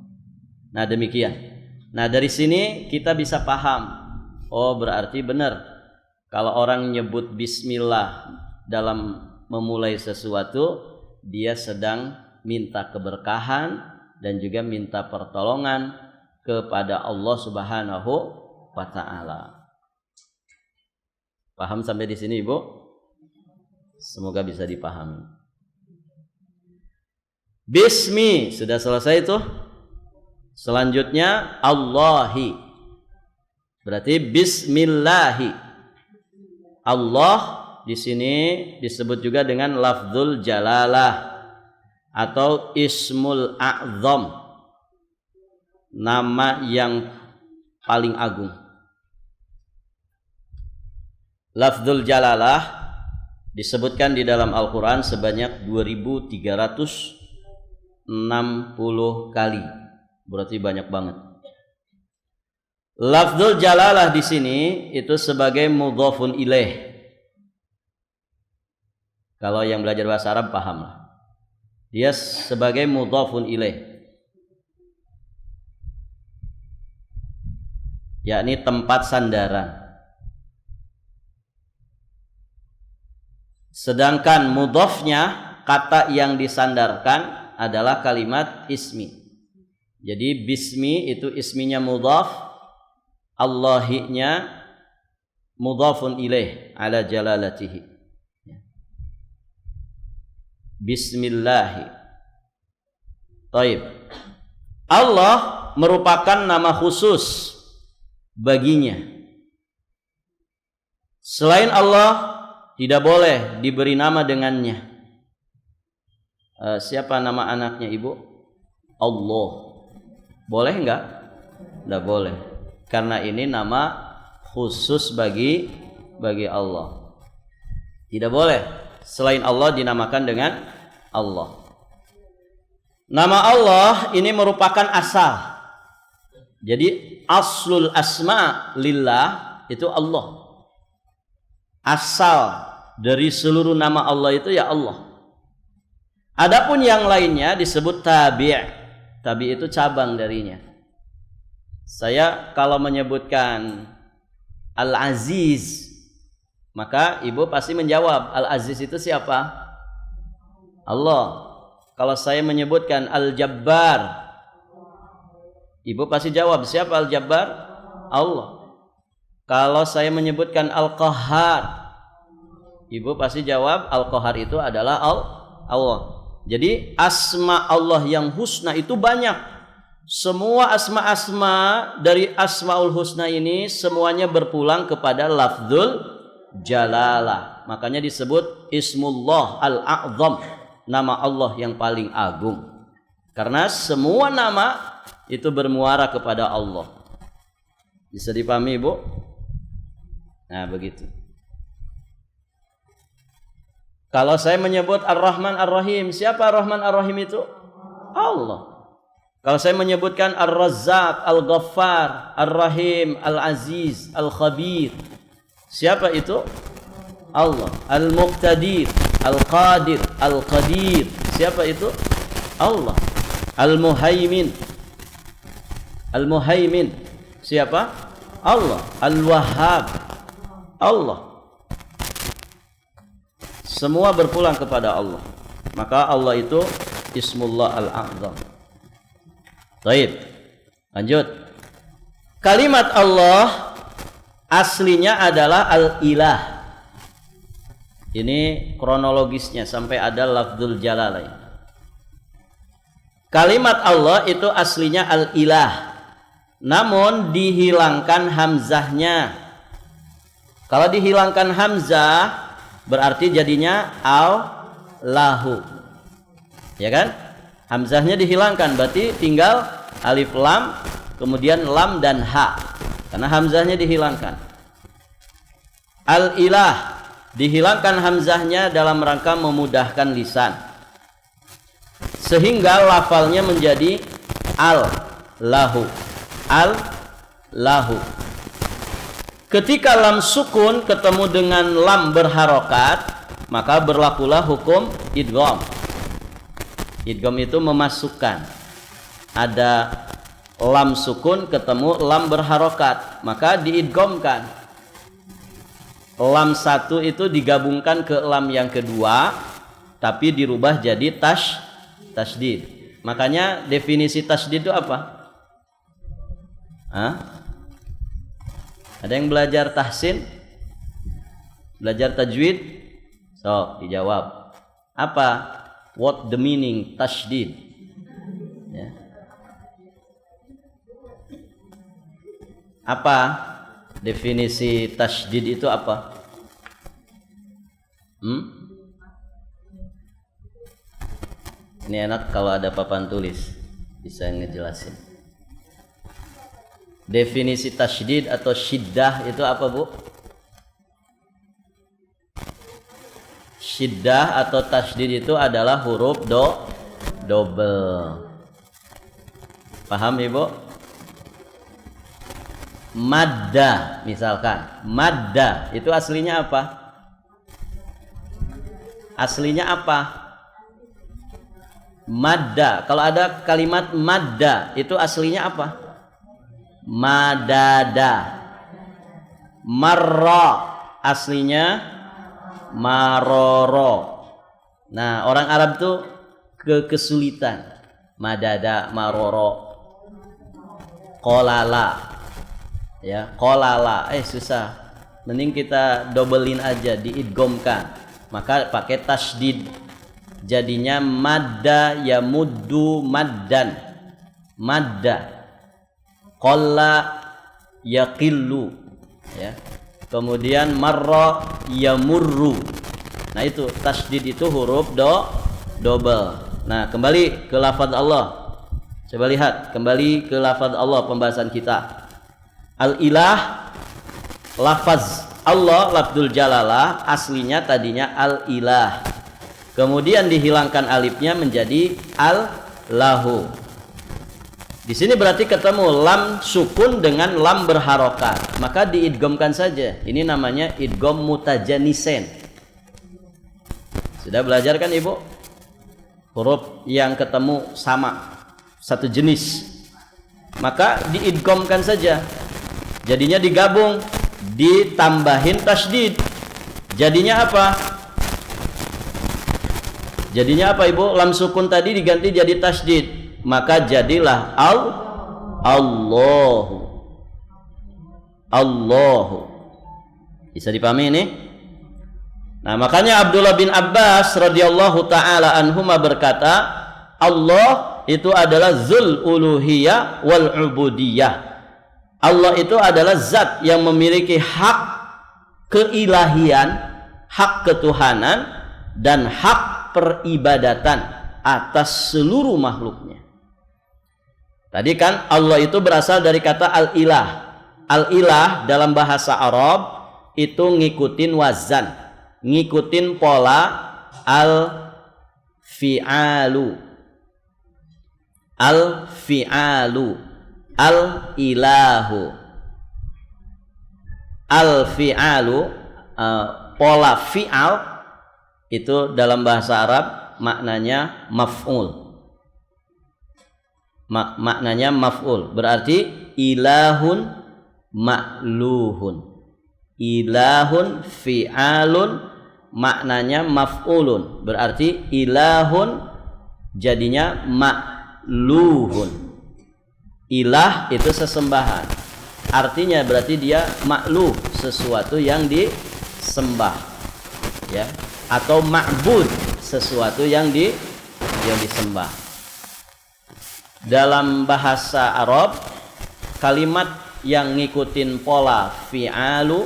Nah, demikian. Nah, dari sini kita bisa paham. Oh, berarti benar. Kalau orang nyebut bismillah dalam memulai sesuatu, dia sedang minta keberkahan dan juga minta pertolongan kepada Allah Subhanahu wa taala. Paham sampai di sini, Ibu? Semoga bisa dipahami. Bismi sudah selesai itu. Selanjutnya Allahi. Berarti bismillahi. Allah di sini disebut juga dengan lafzul jalalah atau ismul a'zam, nama yang paling agung. Lafdzul jalalah disebutkan di dalam Al-Quran sebanyak 2360 kali. Berarti banyak banget. Lafdzul jalalah di sini itu sebagai mudhafun ilaih. Kalau yang belajar bahasa Arab paham lah. Dia sebagai mudhafun ilaih, yakni tempat sandaran. Sedangkan mudhafnya, kata yang disandarkan adalah kalimat ismi. Jadi bismi itu isminya mudhaf, Allahinya mudhafun ilaih ala jalalatihi. Bismillahi. Taib. Allah merupakan nama khusus baginya. Selain Allah tidak boleh diberi nama dengannya. Siapa nama anaknya ibu? Allah. Boleh enggak? Tidak boleh. Karena ini nama khusus bagi Allah. Tidak boleh selain Allah dinamakan dengan Allah. Nama Allah ini merupakan asal. Jadi aslul asma lillah itu Allah. Asal dari seluruh nama Allah itu ya Allah. Adapun yang lainnya disebut tabi'. Tabi' itu cabang darinya. Saya kalau menyebutkan Al-Aziz, maka ibu pasti menjawab, Al-Aziz itu siapa? Allah. Kalau saya menyebutkan Al-Jabbar, ibu pasti jawab, siapa Al-Jabbar? Allah. Kalau saya menyebutkan Al-Qahhar, ibu pasti jawab, Al-Qahhar itu adalah Allah. Jadi asma Allah yang husna itu banyak. Semua asma-asma dari Asmaul Husna ini semuanya berpulang kepada lafdzul jalalah. Makanya disebut Ismullah Al-A'zam, nama Allah yang paling agung. Karena semua nama itu bermuara kepada Allah. Bisa dipahami ibu? Nah begitu. Kalau saya menyebut Ar-Rahman Ar-Rahim, siapa Ar-Rahman Ar-Rahim itu? Allah. Kalau saya menyebutkan Ar-Razzaq, Al-Ghaffar, Ar-Rahim, Al-Aziz, Al-Khabir, siapa itu? Allah. Al-Muqtadir, Al-Qadir, Al-Qadir, siapa itu? Allah. Al-Muhaimin, Al-Muhaimin, siapa? Allah. Al-Wahhab, Allah. Semua berpulang kepada Allah. Maka Allah itu Ismullah Al-A'zam. Baik, lanjut. Kalimat Allah aslinya adalah Al-Ilah. Ini kronologisnya sampai ada lafdzul jalalain. Kalimat Allah itu aslinya Al-Ilah, namun dihilangkan hamzahnya. Kalau dihilangkan hamzah berarti jadinya Al-Lahu. Ya kan? Hamzahnya dihilangkan, berarti tinggal alif lam, kemudian lam dan ha. Karena hamzahnya dihilangkan. Al-Ilah, dihilangkan hamzahnya dalam rangka memudahkan lisan. Sehingga lafalnya menjadi Al-Lahu. Al-Lahu. Ketika lam sukun ketemu dengan lam berharokat, maka berlakulah hukum idgham. Idgham itu memasukkan. Ada lam sukun ketemu lam berharokat, maka diidghamkan. Lam satu itu digabungkan ke lam yang kedua, tapi dirubah jadi tasydid. Makanya definisi tasydid itu apa? Hah? Ada yang belajar tahsin? Belajar tajwid? So, dijawab. Apa? What the meaning tasydid? Ya. Apa definisi tasydid itu apa? Ini enak kalau ada papan tulis, bisa ngejelasin. Definisi tasydid atau syiddah itu apa bu? Syiddah atau tasydid itu adalah huruf double. Paham Ibu? Madda misalkan. Madda itu aslinya apa? Aslinya apa? Madda. Kalau ada kalimat madda itu aslinya apa? Madada. Marra aslinya maroro. Nah, orang Arab tuh kesulitan. Madada, maroro, kolala, ya, kolala, susah. Mending kita dobelin aja, diidghamkan. Maka pakai tasydid. Jadinya madda ya muddu maddan. Madda. Qalla yaqillu, ya. Kemudian marra yamurru. Nah, itu tasydid itu huruf double. Nah, kembali ke lafaz Allah. Coba lihat, kembali ke lafaz Allah pembahasan kita. Al-ilah, lafaz Allah, lafzul jalalah, aslinya tadinya al-ilah. Kemudian dihilangkan alifnya menjadi al-lahu. Di sini berarti ketemu lam sukun dengan lam berharokat. Maka diidghamkan saja. Ini namanya idgham mutajanisen. Sudah belajar kan Ibu? Huruf yang ketemu sama, satu jenis. Maka diidghamkan saja. Jadinya digabung, ditambahin tasydid. Jadinya apa? Jadinya apa Ibu? Lam sukun tadi diganti jadi tasydid. Maka jadilah Allahu. Allahu. Bisa dipahami ini? Nah, makanya Abdullah bin Abbas radhiyallahu taala anhuma berkata, Allah itu adalah zul uluhiyah wal ubudiyah. Allah itu adalah zat yang memiliki hak keilahian, hak ketuhanan, dan hak peribadatan atas seluruh makhluknya. Tadi kan Allah itu berasal dari kata al-ilah. Al-ilah dalam bahasa Arab itu ngikutin wazan, ngikutin pola al-fi'alu. Al-fi'alu, al-ilahu. Al-fi'alu, pola fi'al itu dalam bahasa Arab maknanya maf'ul. Maknanya maf'ul, berarti ilahun ma'luhun. Ilahun fi'alun, maknanya maf'ulun, berarti ilahun jadinya ma'luhun. Ilah itu sesembahan, artinya berarti dia ma'luh, sesuatu yang disembah, ya, atau ma'bud, sesuatu yang disembah. Dalam bahasa Arab, kalimat yang ngikutin pola fi'alu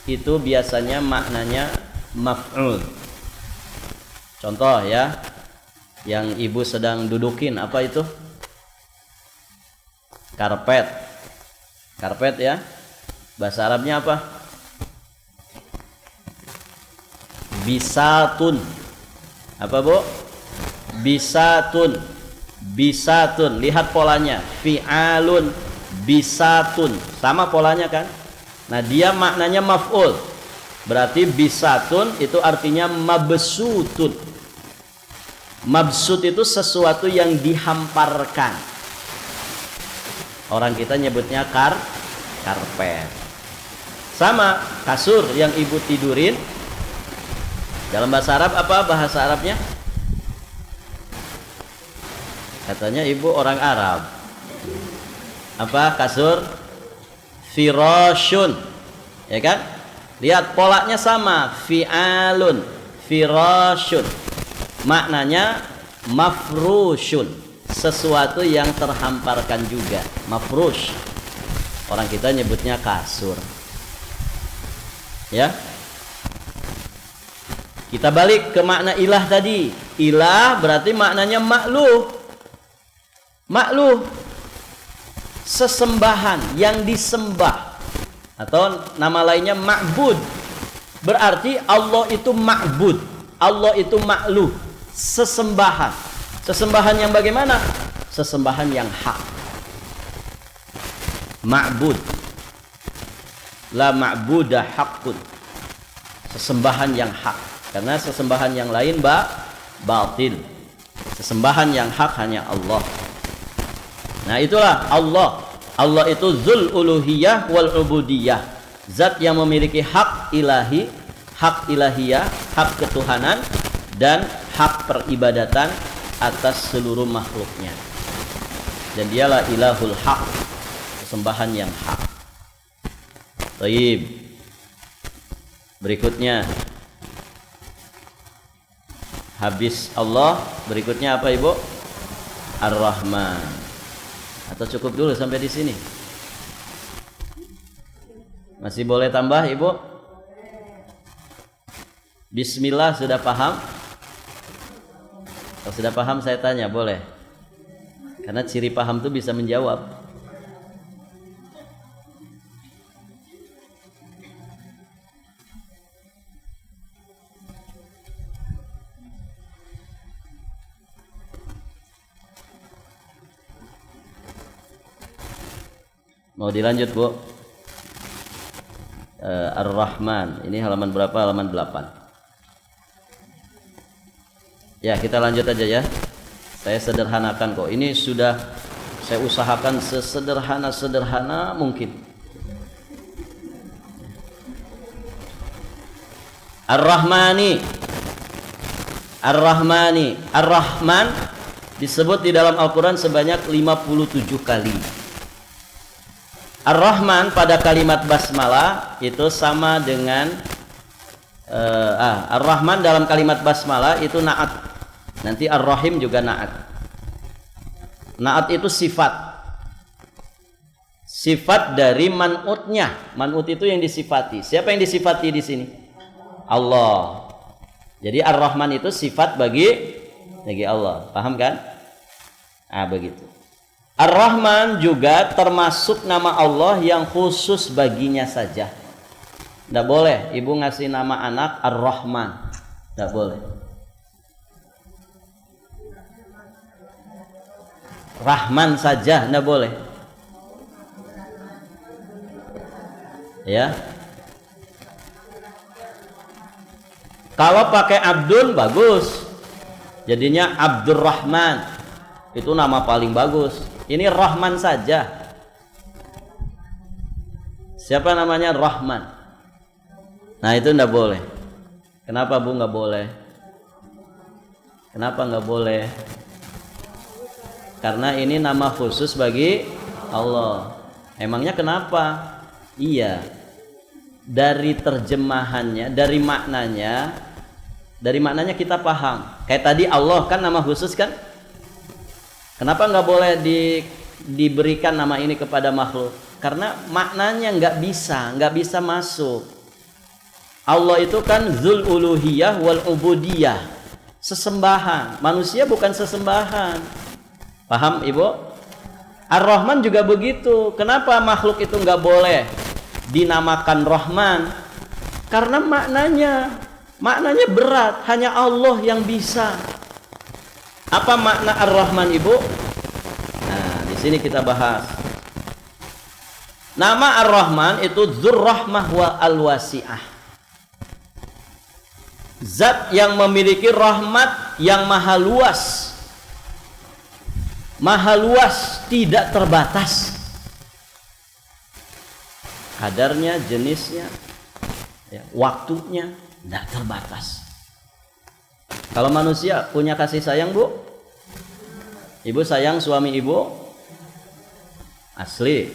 itu biasanya maknanya maf'ul. Contoh ya, yang ibu sedang dudukin apa itu? Karpet. Karpet ya. Bahasa Arabnya apa? Bisatun. Apa Bu? Bisatun. Bisatun, lihat polanya, fi'alun, bisatun, sama polanya kan? Nah, dia maknanya maf'ul. Berarti bisatun itu artinya mabsutun. Mabsut itu sesuatu yang dihamparkan. Orang kita nyebutnya karpet. Sama kasur yang ibu tidurin. Dalam bahasa Arab apa bahasa Arabnya? Katanya ibu orang Arab. Apa kasur? Firashun. Ya kan? Lihat polanya sama, fi'alun, firashun. Maknanya mafrushun, sesuatu yang terhamparkan juga. Mafrush. Orang kita nyebutnya kasur. Ya. Kita balik ke makna ilah tadi. Ilah berarti maknanya makluh. Makluh, sesembahan yang disembah, atau nama lainnya ma'bud, Berarti Allah itu ma'bud, Allah itu ma'luh, sesembahan. Sesembahan yang bagaimana? Sesembahan yang hak. Ma'bud, la ma'budah haqqun, sesembahan yang hak. Karena sesembahan yang lain batil. Sesembahan yang hak hanya Allah. Nah itulah Allah. Allah itu Dzul Uluhiyah wal Ubudiyah, zat yang memiliki hak ilahi, hak ilahiyah, hak ketuhanan, dan hak peribadatan atas seluruh makhluknya. Dan dialah ilahul haq, sesembahan yang hak. Baik. Berikutnya, habis Allah, berikutnya apa Ibu? Ar-Rahman. Atau cukup dulu sampai di sini? Masih boleh tambah Ibu? Bismillah sudah paham? Kalau sudah paham saya tanya, boleh? Karena ciri paham itu bisa menjawab. Mau dilanjut Bu? Ar-Rahman. Ini halaman berapa? Halaman 8. Ya kita lanjut aja ya. Saya sederhanakan kok. Ini sudah saya usahakan sesederhana mungkin. Ar-Rahmani. Ar-Rahmani. Ar-Rahman disebut di dalam Al-Quran sebanyak 57 kali. Ar-Rahman pada kalimat basmalah itu sama dengan Ar-Rahman dalam kalimat basmalah itu na'at. Nanti Ar-Rahim juga na'at. Na'at itu sifat. Sifat dari man'utnya. Man'ut itu yang disifati. Siapa yang disifati di sini? Allah. Jadi Ar-Rahman itu sifat bagi Allah. Paham kan? Begitu. Ar-Rahman juga termasuk nama Allah yang khusus baginya saja. Tidak boleh ibu ngasih nama anak Ar-Rahman. Tidak boleh. Rahman saja tidak boleh. Ya. Kalau pakai Abdul bagus. Jadinya Abdurrahman. Itu nama paling bagus. Ini Rahman saja. Siapa namanya? Rahman. Nah itu enggak boleh. Kenapa Bu enggak boleh? Kenapa enggak boleh? Karena ini nama khusus bagi Allah. Emangnya kenapa? Iya. Dari terjemahannya, dari maknanya kita paham. Kayak tadi Allah kan nama khusus kan? Kenapa nggak boleh diberikan nama ini kepada makhluk? Karena maknanya nggak bisa masuk. Allah itu kan Dzul Uluhiyah wal Ubudiyah, sesembahan. Manusia bukan sesembahan. Paham Ibu? Ar-Rahman juga begitu. Kenapa makhluk itu nggak boleh dinamakan Rahman? Karena maknanya berat. Hanya Allah yang bisa. Apa makna Ar-Rahman Ibu? Nah, di sini kita bahas. Nama Ar-Rahman itu Dzur-Rahmah wa Al-Wasi'ah. Zat yang memiliki rahmat yang maha luas. Maha luas, tidak terbatas. Kadarnya, jenisnya, waktunya tidak terbatas. Kalau manusia punya kasih sayang Bu? Ibu sayang suami Ibu? Asli?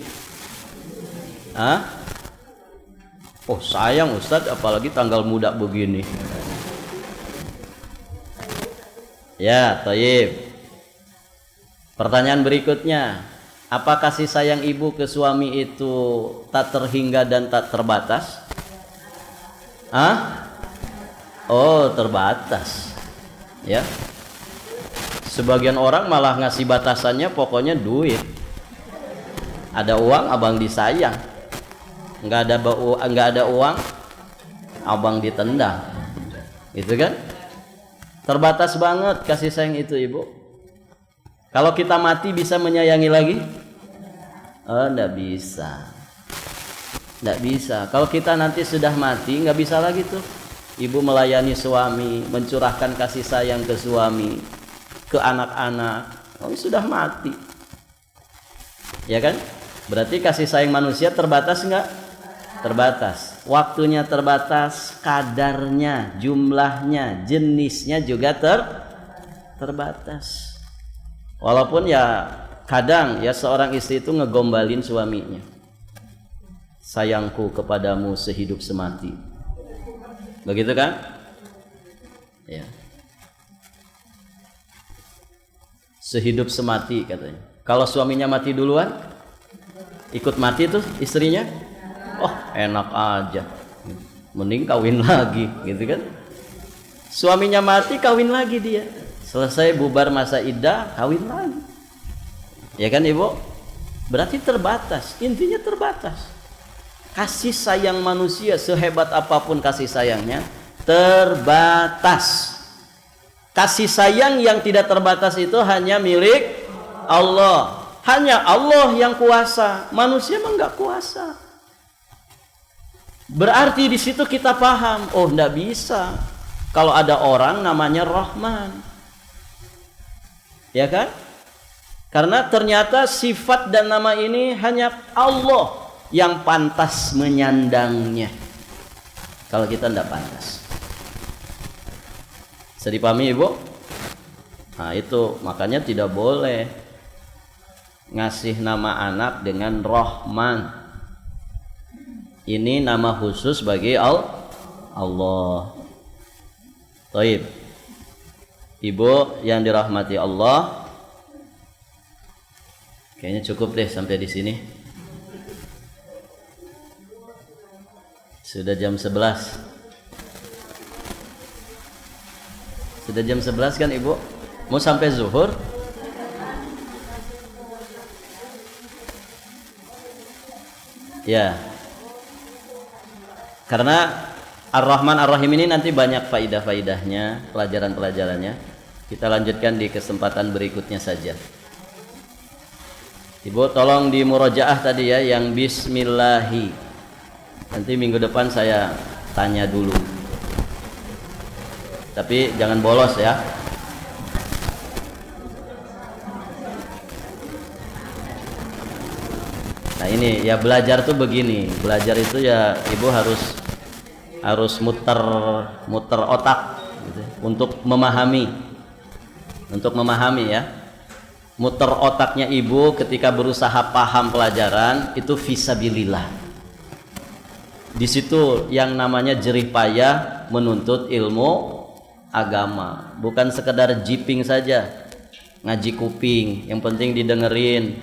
Oh sayang Ustadz, apalagi tanggal muda begini. Ya, thayyib. Pertanyaan berikutnya, apa kasih sayang ibu ke suami itu tak terhingga dan tak terbatas? Oh, terbatas. Ya. Sebagian orang malah ngasih batasannya pokoknya duit. Ada uang abang disayang. Enggak ada uang abang ditendang. Gitu kan? Terbatas banget kasih sayang itu, Ibu. Kalau kita mati bisa menyayangi lagi? Oh, enggak bisa. Enggak bisa. Kalau kita nanti sudah mati, enggak bisa lagi tuh. Ibu melayani suami, mencurahkan kasih sayang ke suami, ke anak-anak. Oh, sudah mati. Ya kan? Berarti kasih sayang manusia terbatas enggak? Terbatas. Waktunya terbatas, kadarnya, jumlahnya, jenisnya juga terbatas. Walaupun ya kadang ya seorang istri itu ngegombalin suaminya. Sayangku kepadamu sehidup semati. Begitu kan? Ya. Sehidup semati katanya. Kalau suaminya mati duluan, ikut mati tuh istrinya. Oh, enak aja. Mending kawin lagi, gitu kan? Suaminya mati, kawin lagi dia. Selesai bubar masa iddah, kawin lagi. Ya kan, Ibu? Berarti terbatas, intinya terbatas. Kasih sayang manusia sehebat apapun kasih sayangnya, terbatas. Kasih sayang yang tidak terbatas itu hanya milik Allah. Hanya Allah yang kuasa, manusia mah enggak kuasa. Berarti di situ kita paham, oh enggak bisa kalau ada orang namanya Rahman. Ya kan? Karena ternyata sifat dan nama ini hanya Allah yang pantas menyandangnya. Kalau kita enggak pantas. Bisa dipahami, Ibu? Nah, itu makanya tidak boleh ngasih nama anak dengan Rahman. Ini nama khusus bagi Allah. Taib. Ibu yang dirahmati Allah, kayaknya cukup deh sampai di sini. Sudah jam 11. Sudah jam 11 kan, Ibu? Mau sampai zuhur? Ya. Karena Ar-Rahman Ar-Rahim ini nanti banyak faidah-faidahnya, pelajaran-pelajarannya. Kita lanjutkan di kesempatan berikutnya saja. Ibu tolong di murojaah tadi ya, yang bismillahi. Nanti minggu depan saya tanya dulu. Tapi jangan bolos ya. Nah ini ya, belajar tuh begini. Belajar itu ya Ibu harus muter otak gitu, untuk memahami ya. Muter otaknya Ibu ketika berusaha paham pelajaran itu fisabilillah. Di situ yang namanya jerih payah menuntut ilmu agama, bukan sekedar jiping saja, ngaji kuping, yang penting didengerin,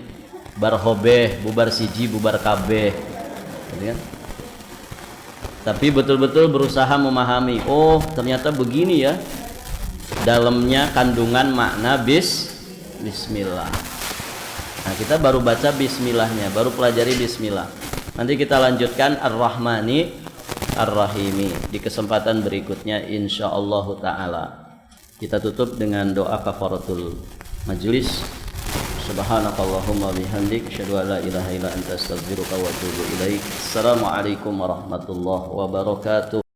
bar hobeh, bubar siji, bubar kabeh, gitu kan? Tapi betul-betul berusaha memahami, oh ternyata begini ya dalamnya kandungan makna bismillah. Nah kita baru baca bismillahnya, baru pelajari bismillah. Nanti kita lanjutkan Ar-Rahmani Ar-Rahimi di kesempatan berikutnya insyaallah ta'ala. Kita tutup dengan doa kafaratul majelis. Subhanakallahumma bihamdik asyhadu an la ilaha illa anta astaghfiruka wa atubu ilaik. Assalamualaikum warahmatullahi wabarakatuh.